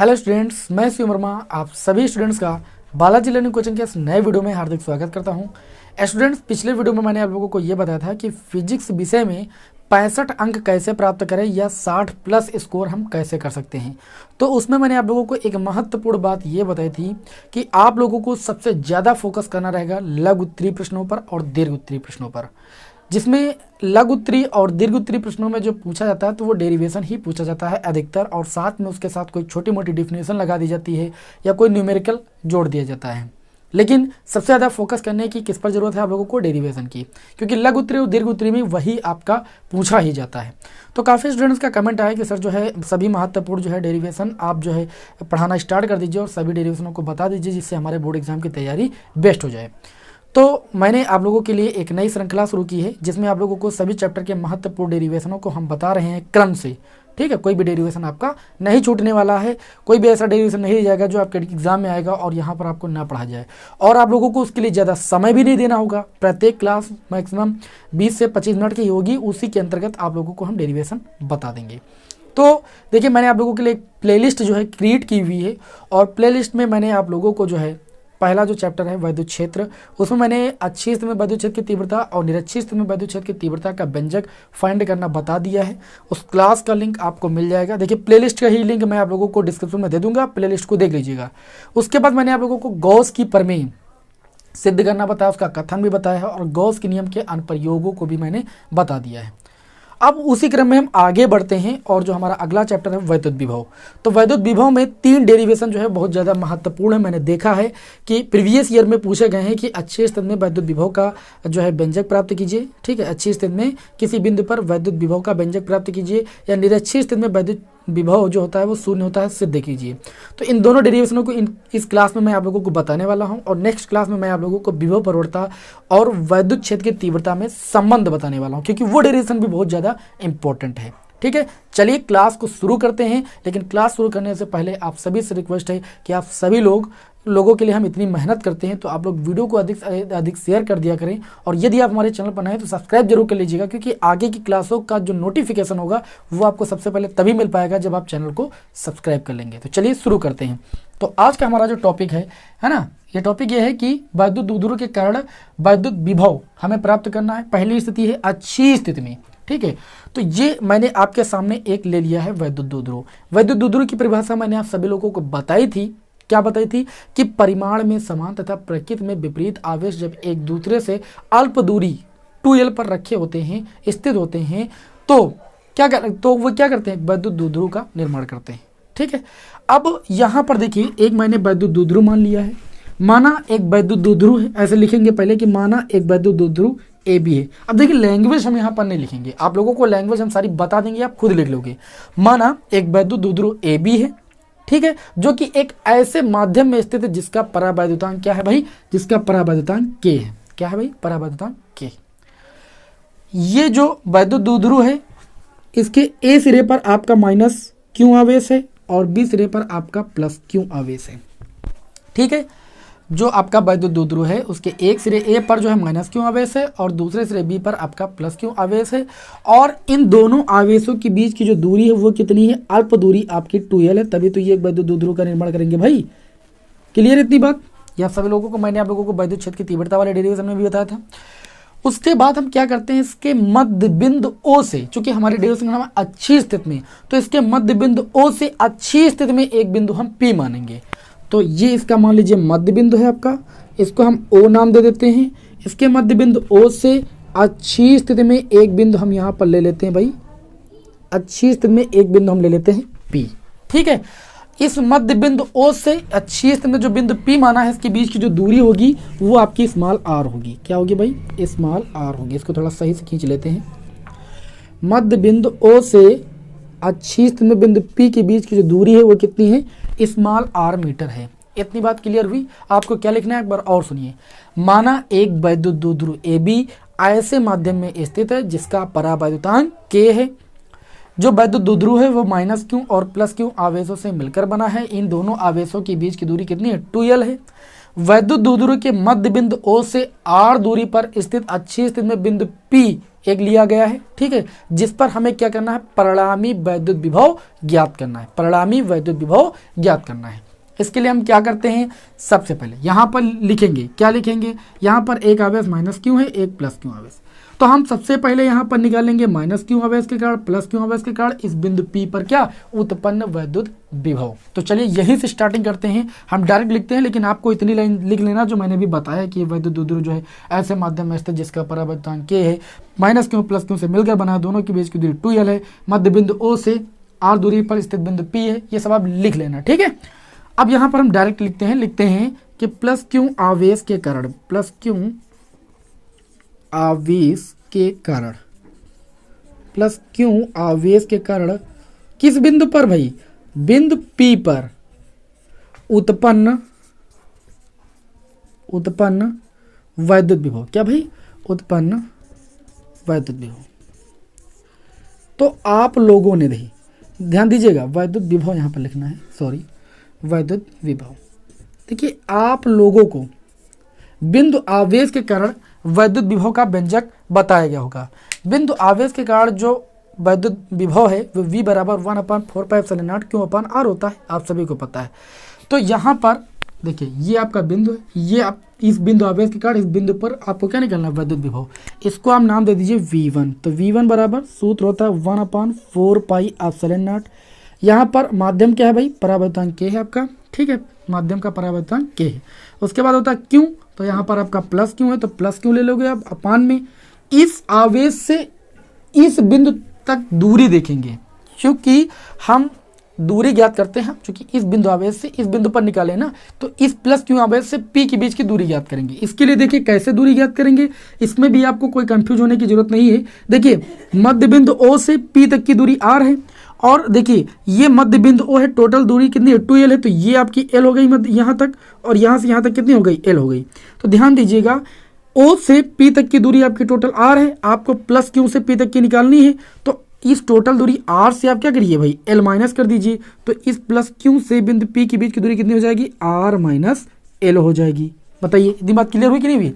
Hello students, मैं शिव वर्मा आप सभी स्टूडेंट्स का बालाजी लर्निंग कोचिंग के इस नए वीडियो में हार्दिक स्वागत करता हूं। स्टूडेंट्स, पिछले वीडियो में मैंने आप लोगों को ये बताया था कि फिजिक्स विषय में 65 अंक कैसे प्राप्त करें या 60 प्लस स्कोर हम कैसे कर सकते हैं। तो उसमें मैंने आप लोगों को एक महत्वपूर्ण बात ये बताई थी कि आप लोगों को सबसे ज़्यादा फोकस करना रहेगा लघु उत्तरीय प्रश्नों पर और दीर्घ उत्तरीय प्रश्नों पर, जिसमें लघु उत्तरीय और दीर्घ उत्तरीय प्रश्नों में जो पूछा जाता है तो वो डेरिवेशन ही पूछा जाता है अधिकतर, और साथ में उसके साथ कोई छोटी मोटी डिफिनेशन लगा दी जाती है या कोई न्यूमेरिकल जोड़ दिया जाता है। लेकिन सबसे ज़्यादा फोकस करने की किस पर ज़रूरत है आप लोगों को? डेरिवेशन की, क्योंकि लघु उत्तरीय और दीर्घ उत्तरीय में वही आपका पूछा ही जाता है। तो काफ़ी स्टूडेंट्स का कमेंट आया कि सर जो है सभी महत्वपूर्ण जो है डेरिवेशन आप जो है पढ़ाना स्टार्ट कर दीजिए और सभी डेरिवेशनों को बता दीजिए, जिससे हमारे बोर्ड एग्जाम की तैयारी बेस्ट हो जाए। तो मैंने आप लोगों के लिए एक नई श्रृंखला शुरू की है जिसमें आप लोगों को सभी चैप्टर के महत्वपूर्ण डेरिवेशनों को हम बता रहे हैं क्रम से। ठीक है, कोई भी डेरिवेशन आपका नहीं छूटने वाला है, कोई भी ऐसा डेरिवेशन नहीं रह जाएगा जो आपके एग्जाम में आएगा और यहाँ पर आपको ना पढ़ा जाए। और आप लोगों को उसके लिए ज़्यादा समय भी नहीं देना होगा। प्रत्येक क्लास मैक्सिमम 20 से 25 मिनट की होगी, उसी के अंतर्गत आप लोगों को हम डेरिवेशन बता देंगे। तो देखिए, मैंने आप लोगों के लिए एक प्लेलिस्ट जो है क्रिएट की हुई है, और प्लेलिस्ट में मैंने आप लोगों को जो है पहला जो चैप्टर है वैद्युत क्षेत्र, उसमें मैंने अच्छी स्थिति में वैद्युत क्षेत्र की तीव्रता और निरक्षी स्थिति में वैद्युत क्षेत्र की तीव्रता का व्यंजक फाइंड करना बता दिया है। उस क्लास का लिंक आपको मिल जाएगा। देखिए, प्लेलिस्ट का ही लिंक मैं आप लोगों को डिस्क्रिप्शन में दे दूंगा, प्लेलिस्ट को देख लीजिएगा। उसके बाद मैंने आप लोगों को गॉस की प्रमेय सिद्ध करना बताया, उसका कथन भी बताया है, और गॉस के नियम के अनुप्रयोगों को भी मैंने बता दिया है। अब उसी क्रम में हम आगे बढ़ते हैं, और जो हमारा अगला चैप्टर है वैद्युत विभव। तो वैद्युत विभव में 3 डेरिवेशन जो है बहुत ज़्यादा महत्वपूर्ण है। मैंने देखा है कि प्रीवियस ईयर में पूछे गए हैं कि अच्छी स्थिति में वैद्युत विभव का जो है व्यंजक प्राप्त कीजिए। ठीक है, अच्छी स्थिति में किसी बिंदु पर वैद्युत विभव का व्यंजक प्राप्त कीजिए, या निरक्षी स्थिति में वैद्युत विभव जो होता है वो शून्य होता है, सिद्ध कीजिए। तो इन दोनों डेरिवेशनों को इस क्लास में मैं आप लोगों को बताने वाला हूं, और नेक्स्ट क्लास में मैं आप लोगों को विभव प्रवणता और वैद्युत क्षेत्र की तीव्रता में संबंध बताने वाला हूं, क्योंकि वो डेरिवेशन भी बहुत ज़्यादा इंपॉर्टेंट है। ठीक है, चलिए क्लास को शुरू करते हैं। लेकिन क्लास शुरू करने से पहले आप सभी से रिक्वेस्ट है कि आप सभी लोगों के लिए हम इतनी मेहनत करते हैं, तो आप लोग वीडियो को अधिक से अधिक शेयर कर दिया करें, और यदि आप हमारे चैनल पर नए हैं तो सब्सक्राइब जरूर कर लीजिएगा, क्योंकि आगे की क्लासों का जो नोटिफिकेशन होगा वो आपको सबसे पहले तभी मिल पाएगा जब आप चैनल को सब्सक्राइब कर लेंगे। तो चलिए शुरू करते हैं। तो आज का हमारा जो टॉपिक है ना, ये टॉपिक ये है कि वैद्युत दुर्ध्रुव के कारण वैद्युत विभव हमें प्राप्त करना है। पहली स्थिति है अच्छी स्थिति में। ठीक है, तो ये मैंने आपके सामने एक ले लिया है वैद्युत दुर्ध्रुव। वैद्युत दुर्ध्रुव की परिभाषा मैंने आप सभी लोगों को बताई थी। क्या बताई थी? कि परिमाण में समान तथा प्रकृति में विपरीत आवेश जब एक दूसरे से अल्प दूरी 2l पर रखे होते हैं, स्थित होते हैं, तो वो क्या करते हैं? वैद्युत दुर्ध्रुव का निर्माण करते हैं। ठीक है, अब यहाँ पर देखिए, एक मैंने वैद्युत दुर्ध्रुव मान लिया है। माना एक वैद्युत दुर्ध्रुव है, ऐसे लिखेंगे पहले कि माना एक वैद्युत दुर्ध्रुव ए बी है। अब देखिए, लैंग्वेज हम यहाँ पर नहीं लिखेंगे, आप लोगों को लैंग्वेज हम सारी बता देंगे, आप खुद लिख लोगे। माना एक वैद्युत दुर्ध्रुव ए बी है, ठीक है, जो कि एक ऐसे माध्यम में स्थित है जिसका परावैद्युतांक क्या है भाई? जिसका परावैद्युतांक के है। क्या है भाई? परावैद्युतांक के। ये जो वैद्युत दुर्ध्रुव है, इसके ए सिरे पर आपका माइनस क्यू आवेश है और बी सिरे पर आपका प्लस क्यू आवेश है। ठीक है, जो आपका वैद्युत दुर्ध्रुव है उसके एक सिरे ए पर जो है माइनस क्यू आवेश है और दूसरे सिरे बी पर आपका प्लस क्यू आवेश है, और इन दोनों आवेशों के बीच की जो दूरी है वो कितनी है? अल्प दूरी आपकी 2l है, तभी तो ये एक वैद्युत दुर्ध्रुव का निर्माण करेंगे भाई। क्लियर इतनी बात? यह सभी लोगों को मैंने आप लोगों को वैद्युत क्षेत्र की तीव्रता वाले डेरिवेशन में भी बताया था। उसके बाद हम क्या करते हैं, इसके मध्य बिंदु O से, चूंकि हमारे डेरिवेशन का नाम है अच्छी स्थिति में, तो इसके मध्य बिंदु O से अच्छी स्थिति में एक बिंदु हम P मानेंगे। तो ये इसका मान लीजिए मध्य बिंदु है आपका, इसको हम O नाम दे देते हैं। इसके मध्य बिंदु O से अच्छी स्थिति में एक बिंदु हम यहाँ पर ले लेते हैं भाई, अच्छी स्थिति में एक बिंदु हम ले लेते हैं P। ठीक है, इस मध्य बिंदु O से अच्छी स्थिति में जो बिंदु P माना है, इसके बीच की जो दूरी होगी वो आपकी स्मॉल r होगी। क्या होगी भाई? स्मॉल r होगी। इसको थोड़ा सही से खींच लेते हैं। मध्य बिंदु O से अच्छी स्थिति में बिंदु P के बीच की जो दूरी है वो कितनी है? स्मॉल r मीटर है। इतनी बात क्लियर हुई? आपको क्या लिखना है एक बार और सुनिए। माना एक वैद्युत दुर्ध्रुव ए बी ऐसे माध्यम में स्थित है जिसका परावैद्युतांक k है। जो वैद्युत दुर्ध्रुव है वो माइनस क्यू और प्लस क्यू आवेशों से मिलकर बना है। इन दोनों आवेशों के बीच की दूरी कितनी है? 2l है। वैद्युत द्विध्रुव के मध्य बिंदु O से R दूरी पर स्थित अच्छी स्थिति में बिंदु P एक लिया गया है, ठीक है, जिस पर हमें क्या करना है, परिणामी वैद्युत विभव ज्ञात करना है, परिणामी वैद्युत विभव ज्ञात करना है। इसके लिए हम क्या करते हैं, सबसे पहले यहाँ पर लिखेंगे, क्या लिखेंगे, यहाँ पर एक आवेश माइनस क्यू है, एक प्लस क्यू आवेश, तो हम सबसे पहले यहाँ पर निकालेंगे माइनस क्यू आवेश के कारण प्लस क्यू आवेश के कारण इस बिंदु P पर क्या उत्पन्न वैद्युत विभव। तो चलिए यहीं से स्टार्टिंग करते हैं, हम डायरेक्ट लिखते हैं, लेकिन आपको इतनी लाइन लिख लेना जो मैंने भी बताया कि वैद्युत द्विध्रुव जो है ऐसे माध्यम में स्थित जिसका परावर्तनांक K है, माइनस क्यू प्लस क्यू से मिलकर बना, दोनों के बीच की दूरी 2L है, मध्य बिंदु O से R दूरी पर स्थित बिंदु P है, ये सब आप लिख लेना, ठीक है। अब यहाँ पर हम डायरेक्ट लिखते हैं कि प्लस क्यू आवेश के कारण, प्लस क्यू आवेश के कारण, प्लस क्यू आवेश के कारण किस बिंदु पर भाई, बिंदु P पर उत्पन्न वैद्युत विभव, क्या भाई, उत्पन्न वैद्युत विभव। तो आप लोगों ने ध्यान दीजिएगा, वैद्युत विभव यहाँ पर लिखना है, सॉरी, वैद्युत विभव। देखिए आप लोगों को बिंदु आवेश के कारण वैद्युत विभव का व्यंजक बताया गया होगा। बिंदु आवेश के कारण जो वैद्युत विभव है वो V बराबर 1/4πε0 Q/R होता है, आप सभी को पता है। तो यहाँ पर देखिए ये आपका बिंदु है, ये आप इस बिंदु आवेश के कारण इस बिंदु पर आपको क्या निकालना है, वैद्युत विभव, इसको आप नाम दे दीजिए V1। तो V1 बराबर सूत्र होता है 1/4πε0। यहाँ पर माध्यम क्या है भाई, परावर्तनांक K है आपका, ठीक है, माध्यम का परावर्तनांक K है। उसके बाद होता है Q, तो यहाँ पर आपका प्लस क्यू है, तो प्लस क्यू ले लोगे आप अपान में इस आवेश से इस बिंदु तक दूरी देखेंगे, क्योंकि हम दूरी ज्ञात करते हैं, क्योंकि इस बिंदु आवेश से इस बिंदु पर निकाले ना, तो इस प्लस क्यू आवेश से P के बीच की दूरी ज्ञात करेंगे। इसके लिए देखिए कैसे दूरी ज्ञात करेंगे, इसमें भी आपको कोई कंफ्यूज होने की जरूरत नहीं है। देखिए मध्य बिंदु O से P तक की दूरी R है, और देखिए ये मध्य बिंदु O है, टोटल दूरी कितनी है, 2L है, तो ये आपकी L हो गई यहाँ तक, और यहाँ से यहाँ तक कितनी हो गई, L हो गई। तो ध्यान दीजिएगा O से P तक की दूरी आपकी टोटल R है, आपको प्लस Q से P तक की निकालनी है, तो इस टोटल दूरी R से आप क्या करिए भाई, L माइनस कर दीजिए, तो इस प्लस Q से बिंदु P के बीच की दूरी कितनी हो जाएगी, R माइनस L हो जाएगी। बताइए इतनी बात क्लियर हुई कि नहीं हुई।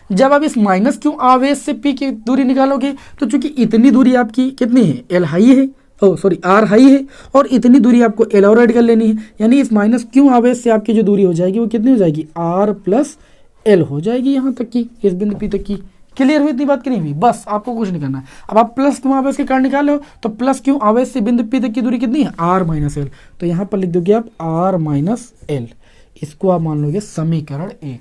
जब आप इस माइनस Q आवेश से P की दूरी निकालोगे, तो चूंकि इतनी दूरी आपकी कितनी है, L हाई है, R हाई है, और इतनी दूरी आपको L और ऐड कर लेनी है, यानी इस माइनस Q आवेश से आपकी जो दूरी हो जाएगी वो कितनी हो जाएगी, R प्लस L हो जाएगी, यहाँ तक की, इस बिंदु P तक की। क्लियर हुई इतनी बात की नहीं हुई, बस आपको कुछ नहीं करना है। अब आप प्लस क्यू आवेश के कारण निकाले हो, तो प्लस क्यू आवेश से बिंदु P तक की दूरी कितनी है, R माइनस L, तो यहाँ पर लिख दोगे आप R माइनस L, इसको आप मान लोगे समीकरण 1।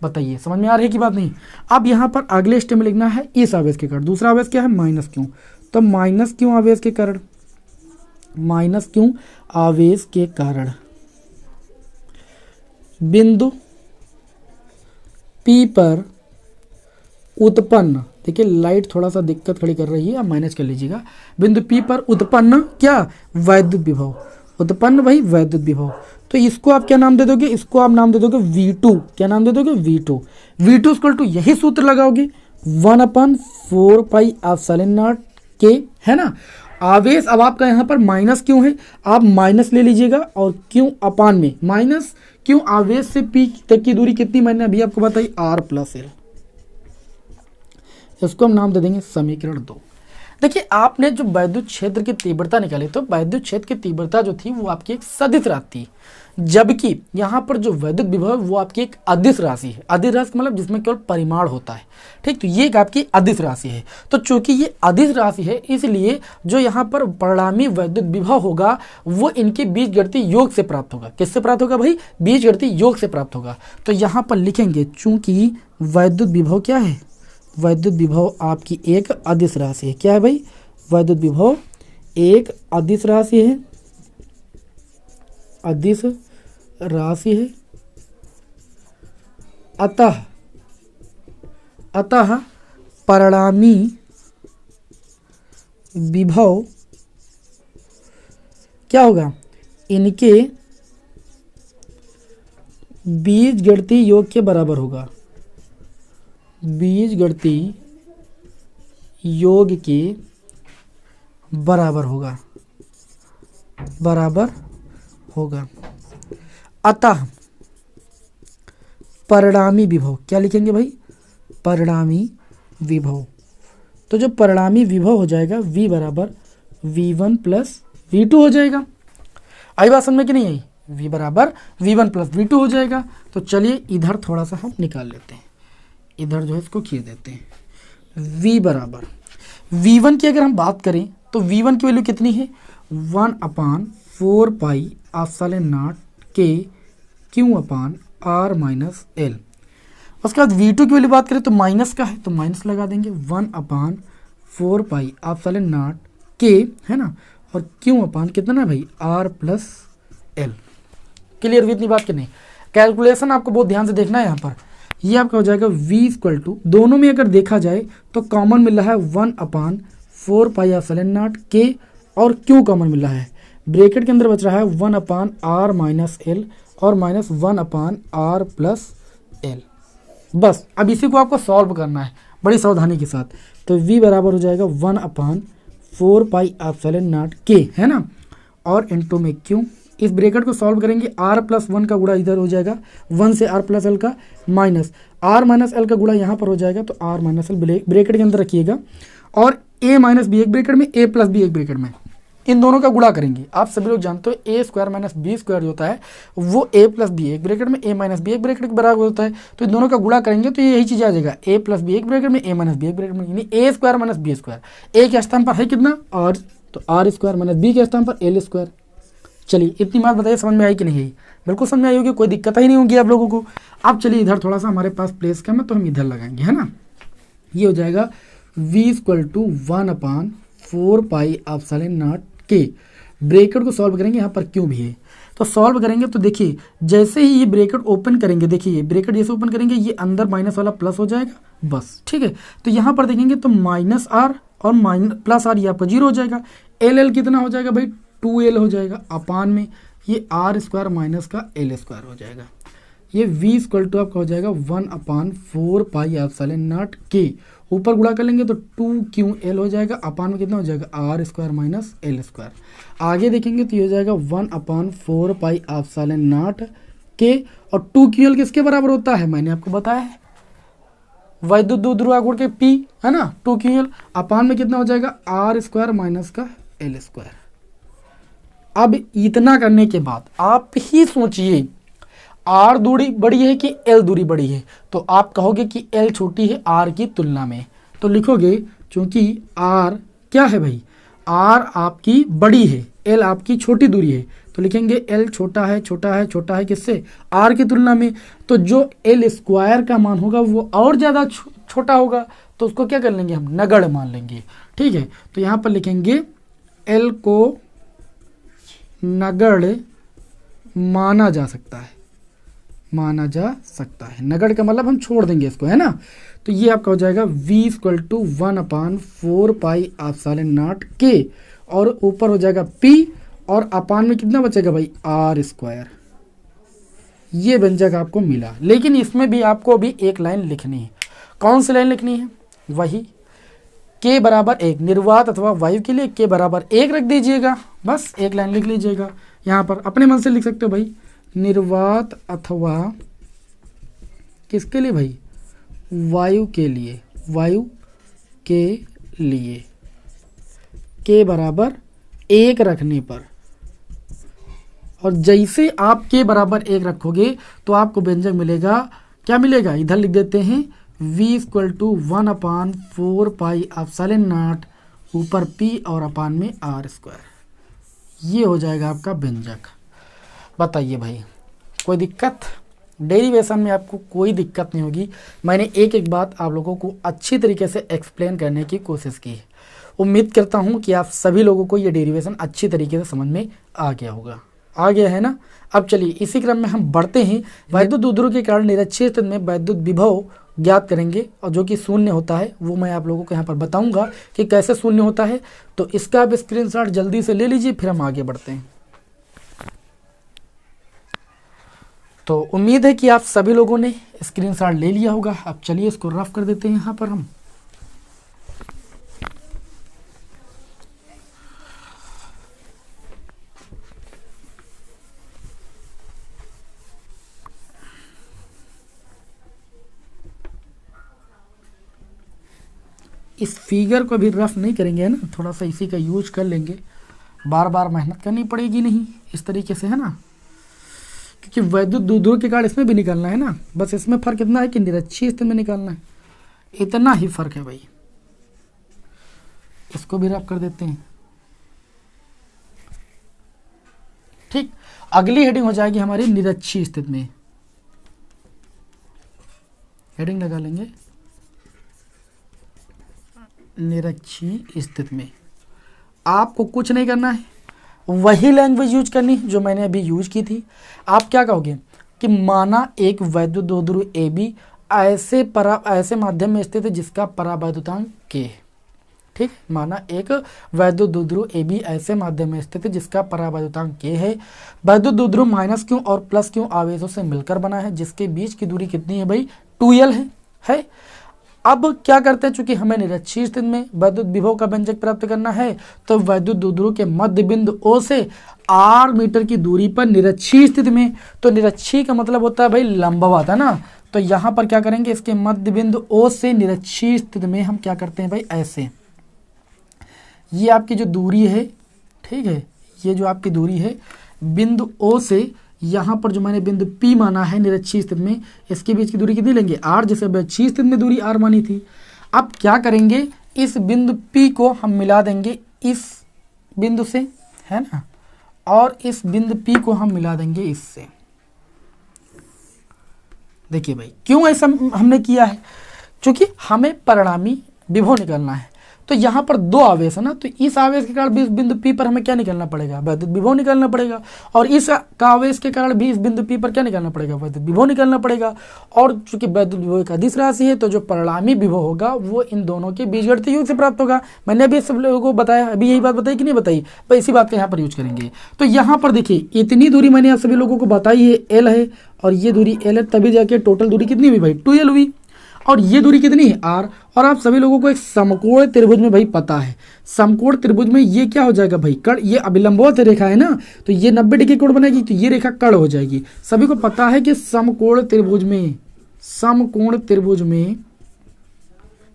बताइए समझ में आ रही है कि बात नहीं। अब यहाँ पर अगले स्टेप में लिखना है इस आवेश के कारण, दूसरा आवेश क्या है, माइनस क्यू, तो माइनस क्यू आवेश के कारण, माइनस क्यू आवेश के कारण बिंदु P पर उत्पन्न, देखिए लाइट थोड़ा सा दिक्कत खड़ी कर रही है, आप माइनस कर लीजिएगा, बिंदु P पर उत्पन्न क्या, वैद्युत विभव, उत्पन्न भाई वैद्युत विभव। तो इसको आप क्या नाम दे दोगे, इसको आप नाम दे दोगे V2, क्या नाम दे दोगे, V2। V2 इक्वल टू यही सूत्र लगाओगे 1/4πε0 K, है ना। आवेश अब आपका यहाँ पर माइनस क्यों है, आप माइनस ले लीजिएगा, और क्यों अपान में माइनस क्यों आवेश से P तक की दूरी कितनी मैंने अभी आपको बताई, R प्लस L, इसको हम नाम दे देंगे समीकरण 2। देखिए आपने जो वैद्युत क्षेत्र की तीव्रता निकाली, तो वैद्युत क्षेत्र की तीव्रता जो थी वो आपकी एक सदिश राशि थी, जबकि यहाँ पर जो वैद्युत विभव है वो आपकी एक अदिश राशि है। अदिश राशि मतलब जिसमें केवल परिमाण होता है, ठीक, तो ये एक आपकी अदिश राशि है। तो चूंकि ये अदिश राशि है, इसलिए जो यहाँ पर परिणामी वैद्युत विभव होगा वो इनके बीजगणितीय योग से प्राप्त होगा। किससे प्राप्त होगा भाई, बीजगणितीय योग से प्राप्त होगा। तो यहाँ पर लिखेंगे चूंकि वैद्युत विभव क्या है, वैद्युत विभव आपकी एक अदिश राशि है। क्या है भाई, वैद्युत विभव एक अदिश राशि है, अदिश राशि है। अतः परिणामी विभव क्या होगा, इनके बीजगणितीय योग के बराबर होगा, बीजगणितीय योग के बराबर होगा, बराबर होगा। अतः परिणामी विभव, क्या लिखेंगे भाई, परिणामी विभव। तो जो परिणामी विभव हो जाएगा V बराबर V1 प्लस V2 हो जाएगा। आई बात समझ में कि नहीं आई, V बराबर V1 प्लस V2 हो जाएगा। तो चलिए इधर थोड़ा सा हम निकाल लेते हैं, इधर जो है इसको खींच देते हैं। V बराबर V1 की अगर हम बात करें तो V1 की वैल्यू कितनी है, 1/4 pi epsilon naught K Q अपान R माइनस L। उसके बाद V2 की वैल्यू बात करें तो माइनस का है तो माइनस लगा देंगे, 1/4 पाई एप्सिलॉन नॉट K है ना, और Q अपान कितना है भाई, R प्लस L। क्लियर हुई इतनी बात कि नहीं। कैलकुलेशन आपको बहुत ध्यान से देखना है यहाँ पर। ये आपका हो जाएगा V इक्वल टू, दोनों में अगर देखा जाए तो कॉमन मिल रहा है 1/4 पाई एप्सिलॉन नॉट K और Q कॉमन मिल रहा है। ब्रैकेट के अंदर बच रहा है 1/R माइनस L और माइनस 1/R प्लस L। बस अब इसी को आपको सॉल्व करना है बड़ी सावधानी के साथ। तो V बराबर हो जाएगा 1/4 पाई एप्सिलॉन नॉट K है ना, और इनटू में Q। इस ब्रैकेट को सॉल्व करेंगे, R प्लस 1 का गुणा इधर हो जाएगा, 1 से R प्लस L का माइनस R माइनस L का गुणा यहाँ पर हो जाएगा, तो R माइनस L ब्रैकेट के अंदर रखिएगा, और A माइनस बी एक ब्रैकेट में, A प्लस बी एक ब्रैकेट में, इन दोनों का गुणा करेंगे। आप सभी लोग जानते हो A square minus B square होता है वो A प्लस बी एक ब्रैकेट में, A माइनस बी एक ब्रैकेट के बराबर होता है। तो इन दोनों का गुणा करेंगे तो यही चीज़ आ जाएगा, A प्लस बी एक ब्रैकेट में, A माइनस बी एक ब्रैकेट में, यानी A square minus B square. A के स्थान पर है कितना R, तो R स्क्वायर माइनस बी के स्थान पर L स्क्वायर। चलिए इतनी बात बताइए समझ में आई कि नहीं आई, बिल्कुल समझ में आई होगी, कोई दिक्कत ही नहीं होगी आप लोगों को। अब चलिए इधर थोड़ा सा हमारे पास प्लेस कम है तो हम इधर लगाएंगे, है ना। ये हो जाएगा V equal to 1/4 pi epsilon naught K। Bracket को सॉल्व करेंगे, यहाँ पर क्यों भी है तो सॉल्व करेंगे। तो देखिए जैसे ही ये ब्रैकेट ओपन करेंगे, देखिए ये ब्रैकेट जैसे ओपन करेंगे ये अंदर माइनस वाला प्लस हो जाएगा, बस ठीक है। तो यहाँ पर देखेंगे तो माइनस R और माइनस प्लस R ये आपका 0 हो जाएगा। L कितना हो जाएगा भाई, 2L हो जाएगा, अपान में ये R स्क्वायर माइनस का L स्क्वायर हो जाएगा। ये V इक्वल टू आपका हो जाएगा 1/4 पाई एप्सिलॉन नॉट K। ऊपर गुणा कर लेंगे तो 2QL हो जाएगा, अपान में कितना हो जाएगा, R square minus L square. आगे देखेंगे तो ये हो जाएगा 1/4 पाई एप्सिलॉन नॉट K, और 2QL किसके बराबर होता है, मैंने आपको बताया है, वैद्युत ध्रुवांक के P है ना, 2QL, अपान में कितना हो जाएगा, R स्क्वायर माइनस का L स्क्वायर। अब इतना करने के बाद आप ही सोचिए R दूरी बड़ी है कि L दूरी बड़ी है, तो आप कहोगे कि L छोटी है R की तुलना में, तो लिखोगे क्योंकि R क्या है भाई, R आपकी बड़ी है, L आपकी छोटी दूरी है, तो लिखेंगे L छोटा है, छोटा है, छोटा है किससे, R की तुलना में। तो जो L स्क्वायर का मान होगा वो और ज़्यादा छोटा होगा, तो उसको क्या कर लेंगे हम, नगण्य मान लेंगे, ठीक है। तो यहाँ पर लिखेंगे L को नगण्य माना जा सकता है, माना जा सकता है, नगण्य का मतलब हम छोड़ देंगे इसको, है ना। तो ये आपका हो जाएगा V equal to 1/4 pi epsilon naught K, और ऊपर हो जाएगा P, और अपान में कितना बचेगा भाई, R स्क्वायर। ये व्यंजक आपको मिला, लेकिन इसमें भी आपको अभी एक लाइन लिखनी है। कौन सी लाइन लिखनी है, वही K बराबर 1, निर्वात अथवा वायु के लिए K बराबर 1 रख दीजिएगा, बस एक लाइन लिख लीजिएगा। यहाँ पर अपने मन से लिख सकते हो भाई, निर्वात अथवा किसके लिए भाई, वायु के लिए, वायु के लिए K बराबर 1 रखने पर, और जैसे आप K बराबर 1 रखोगे तो आपको व्यंजक मिलेगा, क्या मिलेगा, इधर लिख देते हैं V equal to 1/4 pi epsilon naught, ऊपर P और अपान में R स्क्वायर। ये हो जाएगा आपका व्यंजक। बताइए भाई कोई दिक्कत, डेरिवेशन में आपको कोई दिक्कत नहीं होगी। मैंने एक एक बात आप लोगों को अच्छी तरीके से एक्सप्लेन करने की कोशिश की है। उम्मीद करता हूँ कि आप सभी लोगों को ये डेरिवेशन अच्छी तरीके से समझ में आ गया होगा, आ गया है ना। अब चलिए इसी क्रम में हम बढ़ते हैं, वैद्युत उद्ध्रुव के कारण निरक्षीय में वैद्युत विभव ज्ञात करेंगे, और जो कि शून्य होता है वो मैं आप लोगों को यहाँ पर बताऊंगा कि कैसे शून्य होता है। तो इसका आप स्क्रीनशॉट जल्दी से ले लीजिए, फिर हम आगे बढ़ते हैं। तो उम्मीद है कि आप सभी लोगों ने स्क्रीनशॉट ले लिया होगा। अब चलिए इसको रफ कर देते हैं यहाँ पर हम। इस फिगर को भी रफ नहीं करेंगे, है ना, थोड़ा सा इसी का यूज कर लेंगे, बार बार मेहनत करनी पड़ेगी नहीं इस तरीके से, है ना, क्योंकि वैद्युत द्विध्रुव के कारण इसमें भी निकालना है ना, बस इसमें फर्क इतना है कि निरक्षीय स्थिति में निकालना है, इतना ही फर्क है भाई। इसको भी रफ कर देते हैं। ठीक, अगली हेडिंग हो जाएगी हमारी निरक्षीय स्थिति में। हेडिंग लगा लेंगे निरक्षीय स्थिति में। आपको कुछ नहीं करना है, वही लैंग्वेज यूज करनी जो मैंने अभी यूज की थी। आप क्या कहोगे कि माना एक वैद्युत द्विध्रुव AB ऐसे माध्यम में स्थित है जिसका परावैद्युतांक K है। ठीक, माना एक वैद्युत द्विध्रुव AB ऐसे माध्यम में स्थित है जिसका परावैद्युतांक K है। वैद्युत द्विध्रुव -Q और +Q आवेशों से मिलकर बना है, जिसके बीच की दूरी कितनी है भाई, 2L है। अब क्या करते हैं, चूंकि हमें निरक्षीय स्थिति में वैद्युत विभव का व्यंजक प्राप्त करना है, तो वैद्युत द्विध्रुव के मध्य बिंदु O से R मीटर की दूरी पर निरक्षीय स्थिति में, तो निरक्षीय का मतलब होता है भाई लंबवत, है ना, तो यहाँ पर क्या करेंगे, इसके मध्य बिंदु O से निरक्षीय स्थिति में हम क्या करते हैं भाई, ऐसे, ये आपकी जो दूरी है, ठीक है, ये जो आपकी दूरी है बिंदु O से यहाँ पर जो मैंने बिंदु P माना है निरक्षीय स्थिति में, इसके बीच की दूरी कितनी लेंगे, R, जैसे अक्षीय स्थिति में दूरी R मानी थी। अब क्या करेंगे, इस बिंदु P को हम मिला देंगे इस बिंदु से, है ना, और इस बिंदु P को हम मिला देंगे इससे। देखिए भाई, क्यों ऐसा हमने किया है, क्योंकि हमें परिणामी विभव निकालना है। तो यहाँ पर दो आवेश है ना, तो इस आवेश के कारण भी इस बिंदु P पर हमें क्या निकालना पड़ेगा, वैद्युत विभव निकालना पड़ेगा, और इस आवेश के कारण भी इस बिंदु P पर क्या निकालना पड़ेगा, वैद्युत विभव निकालना पड़ेगा। और चूंकि वैद्युत विभव एक अदिश राशि है, तो जो परिणामी विभव होगा वो इन दोनों के बीजगणितीय योग से प्राप्त होगा। मैंने अभी सब लोगों को बताया, अभी यही बात बताई कि नहीं बताई भाई, इसी बात को यहाँ पर यूज करेंगे। तो यहाँ पर देखिए, इतनी दूरी मैंने आप सभी लोगों को बताई है, L है, और ये दूरी L है, तभी जाके टोटल दूरी कितनी हुई भाई, 2L हुई। और ये दूरी कितनी है, R। और आप सभी लोगों को एक समकोण त्रिभुज में भाई पता है, समकोण त्रिभुज में ये क्या हो जाएगा भाई, कर्ण, ये अभिलंबवत रेखा है ना, तो ये 90 डिग्री कोण बनेगी, तो ये रेखा कर्ण हो जाएगी। सभी को पता है कि समकोण त्रिभुज में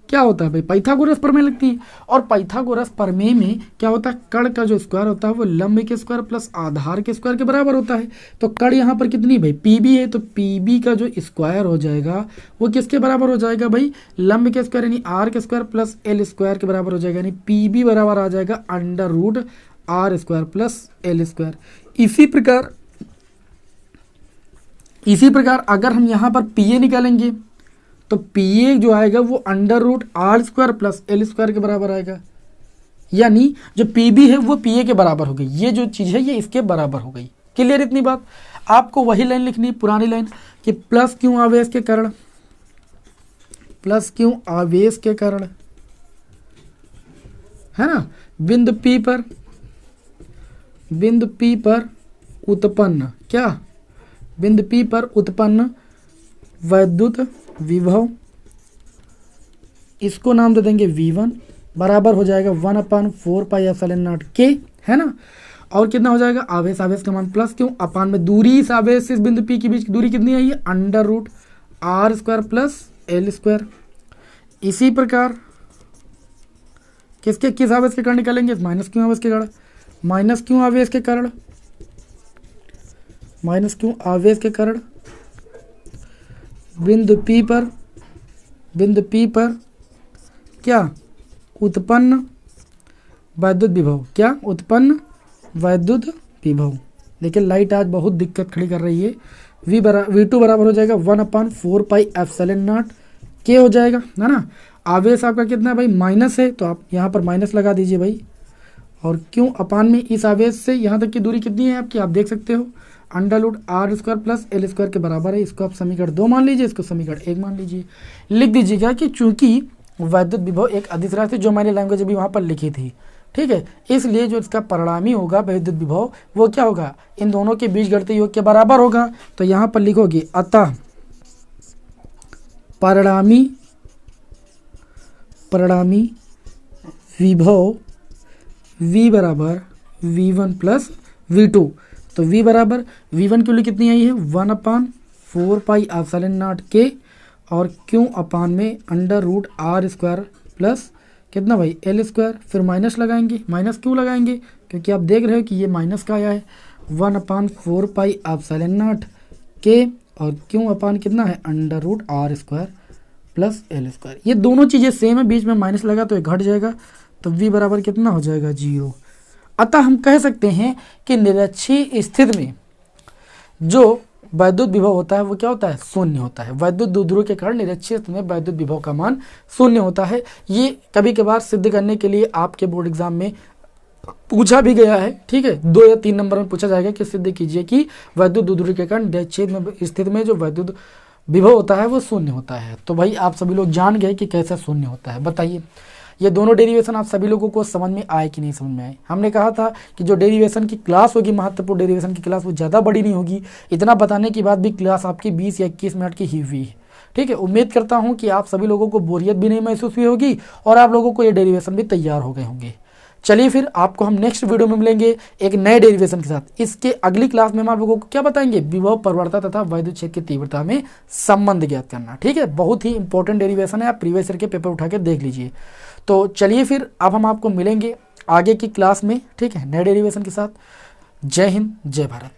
क्या होता है भाई, पाइथागोरस प्रमेय लगती है। और पाइथागोरस प्रमेय में क्या होता है, कर्ण का जो स्क्वायर होता है वो लंब के स्क्वायर प्लस आधार के स्क्वायर के बराबर होता है। तो कर्ण यहाँ पर कितनी भाई, PB है, तो PB का जो स्क्वायर हो जाएगा वो किसके बराबर हो जाएगा भाई, लंब के स्क्वायर यानी R के स्क्वायर प्लस L स्क्वायर के बराबर हो जाएगा, यानी PB बराबर आ जाएगा √R square plus L square. इसी प्रकार अगर हम यहाँ पर PA निकालेंगे, तो PA जो आएगा वो √R square plus L square के बराबर आएगा, यानी जो PB है वो PA के बराबर हो गई। ये जो चीज़ है ये इसके बराबर हो गई। क्लियर इतनी बात। आपको वही लाइन लिखनी है, पुरानी लाइन, कि +Q आवेश के कारण, +Q आवेश के कारण, है ना, बिंदु P पर उत्पन्न क्या, बिंदु P पर उत्पन्न वैद्युत विभव, इसको नाम दे देंगे V1, बराबर हो जाएगा 1/4πε0 K, है ना। और कितना हो जाएगा, आवेश का मान +Q अपान में दूरी, इस आवेश से इस बिंदु P के बीच की दूरी कितनी आई है, √R square plus L square. इसी प्रकार किस आवेश के कारण निकालेंगे, -Q आवेश के कारण, -Q आवेश के कारण बिंदु P पर क्या उत्पन्न वैद्युत विभव, क्या उत्पन्न वैद्युत विभव। देखिए लाइट आज बहुत दिक्कत खड़ी कर रही है। V2 बराबर हो जाएगा 1/4πε0 K हो जाएगा, है ना। आवेश आपका कितना है भाई, माइनस है, तो आप यहाँ पर माइनस लगा दीजिए भाई। और क्यों अपान में इस आवेश से यहाँ तक की दूरी कितनी है आपकी, आप देख सकते हो, √R square plus L square के बराबर है। इसको आप समीकरण 2 मान लीजिए, इसको समीकरण 1 मान लीजिए। लिख दीजिएगा कि चूंकि वैद्युत विभव एक अदिश राशि, जो मैंने लैंग्वेज अभी वहाँ पर लिखी थी, ठीक है, इसलिए जो इसका परिणामी होगा वैद्युत विभव वो क्या होगा, इन दोनों के बीजगणितीय योग के बराबर होगा। तो यहाँ पर लिखोगे अतः परिणामी विभव V बराबर V1 प्लस V2। तो V बराबर V1 की वैल्यू कितनी आई है, 1/4πε0 K, और Q अपान में √R स्क्वायर प्लस कितना भाई एल स्क्वायर, फिर माइनस लगाएंगे। माइनस क्यों लगाएंगे, क्योंकि आप देख रहे हो कि ये माइनस का आया है 1/4πε0 के, और क्यों अपान कितना है √r² प्लस एल स्क्वायर। ये दोनों चीज़ें सेम है, बीच में माइनस लगा तो ये घट जाएगा, तो v बराबर कितना हो जाएगा 0। अतः हम कह सकते हैं कि निरक्षीय स्थिति में जो वैद्युत विभव होता है वो क्या होता है, शून्य होता है। वैद्युत द्विध्रुव के कारण निरक्षीय स्थिति में वैद्युत विभव का मान शून्य होता है। ये कभी कभार सिद्ध करने के लिए आपके बोर्ड एग्जाम में पूछा भी गया है, ठीक है। 2 या 3 नंबर में पूछा जाएगा कि सिद्ध कीजिए कि वैद्युत द्विध्रुव के कारण निरक्षीय स्थिति में जो वैद्युत विभव होता है वो शून्य होता है। तो भाई आप सभी लोग जान गए कि कैसे शून्य होता है। बताइए ये दोनों डेरिवेशन आप सभी लोगों को समझ में आए कि नहीं समझ में आए। हमने कहा था कि जो डेरिवेशन की क्लास होगी, महत्वपूर्ण डेरिवेशन की क्लास, वो ज़्यादा बड़ी नहीं होगी। इतना बताने के बाद भी क्लास आपकी 20 या 21 मिनट की ही हुई है, ठीक है। उम्मीद करता हूँ कि आप सभी लोगों को बोरियत भी नहीं महसूस हुई होगी और आप लोगों को ये डेरिवेशन भी तैयार हो गए होंगे। चलिए फिर आपको हम नेक्स्ट वीडियो में मिलेंगे एक नए डेरिवेशन के साथ। इसके अगली क्लास में हम आप लोगों को क्या बताएंगे, विभव प्रवणता तथा वैद्युत क्षेत्र की तीव्रता में संबंध ज्ञात करना, ठीक है। बहुत ही इंपॉर्टेंट डेरिवेशन है, आप प्रीवियस ईयर के पेपर उठा के देख लीजिए। तो चलिए फिर अब हम आपको मिलेंगे आगे की क्लास में, ठीक है, नए डेरिवेशन के साथ। जय हिंद, जय भारत।